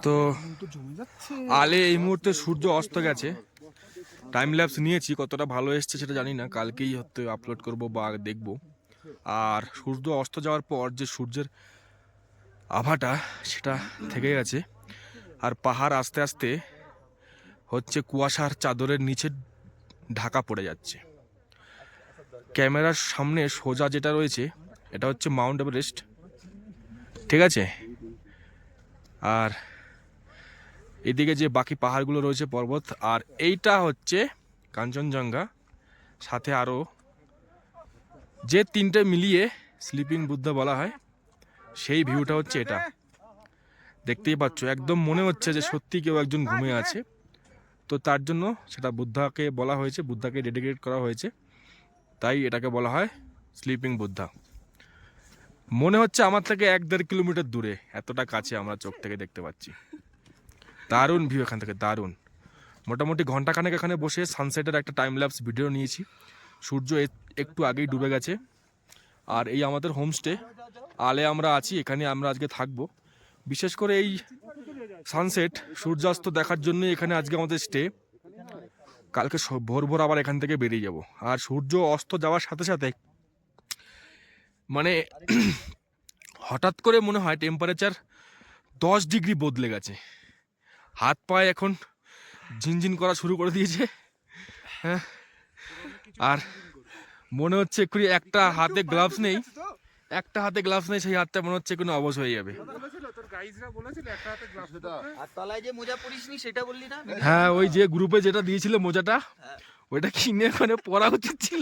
তো আলে এই মুহূর্তে সূর্য অস্ত গেছে। টাইম ল্যাপস নিয়েছি, কতটা ভালো এসছে সেটা জানি না, কালকেই হয়তো আপলোড করব বা দেখব। আর সূর্য অস্ত যাওয়ার পর যে সূর্যের আভাটা সেটা থেকে গেছে, আর পাহাড় আস্তে আস্তে হচ্ছে কুয়াশার চাদরের নিচে ঢাকা পড়ে যাচ্ছে। ক্যামেরার সামনে সোজা যেটা রয়েছে এটা হচ্ছে মাউন্ট এভারেস্ট, ঠিক আছে। আর এদিকে যে বাকি পাহাড়গুলো রয়েছে পর্বত, আর এইটা হচ্ছে কাঞ্চনজঙ্ঘা। সাথে আরও যে তিনটে মিলিয়ে স্লিপিং বুদ্ধা বলা হয়, সেই ভিউটা হচ্ছে এটা। দেখতেই পাচ্ছ, একদম মনে হচ্ছে যে সত্যি কেউ একজন ঘুমিয়ে আছে। তো তার জন্য সেটা বুদ্ধাকে বলা হয়েছে, বুদ্ধাকে ডেডিকেট করা হয়েছে, তাই এটাকে বলা হয় স্লিপিং বুদ্ধা। মনে হচ্ছে আমার থেকে 1-1.5 কিলোমিটার দূরে, এতটা কাছে আমরা চোখ থেকে দেখতে পাচ্ছি। দারুণ ভিউ এখান থেকে, দারুণ। মোটামুটি ঘন্টাখানেক এখানে বসে সানসেটের একটা টাইম ল্যাপস ভিডিও নিয়েছি। সূর্য একটু আগেই ডুবে গেছে। আর এই আমাদের হোমস্টে আলে আমরা আছি, এখানে আমরা আজকে থাকবো। বিশেষ করে এই সানসেট সূর্যাস্ত দেখার জন্য এখানে আজকে আমাদের স্টে। কালকে ভোর ভোর আবার এখান থেকে বেরিয়ে যাব। আর সূর্য অস্ত যাওয়ার সাথে সাথে মানে হঠাৎ করে মনে হয় টেম্পারেচার 10 ডিগ্রি বদলে গেছে। হাত পায়ে এখন ঝিনঝিন করা শুরু করে দিয়েছে। হ্যাঁ, আর মনে হচ্ছে এক্ষুনি একটা হাতে গ্লাভস নেই, সেই হাতটা মনে হচ্ছে কোনো অবশ হয়ে যাবে। হ্যাঁ, ওই যে গ্রুপে যেটা দিয়েছিল মোজাটা, ওইটা কিনে ওখানে পরা উচিত ছিল।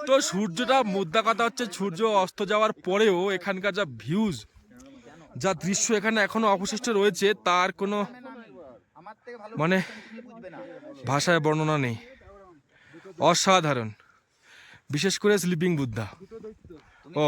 তো সূর্যটা, মুদ্রা কথা হচ্ছে সূর্য অস্ত যাওয়ার পরেও এখানকার যা ভিউজ, যা দৃশ্য এখানে এখনো অবশিষ্ট রয়েছে, তার কোনো মানে ভাষায় বর্ণনা নেই। অসাধারণ, বিশেষ করে স্লিপিং বুদ্ধা। ও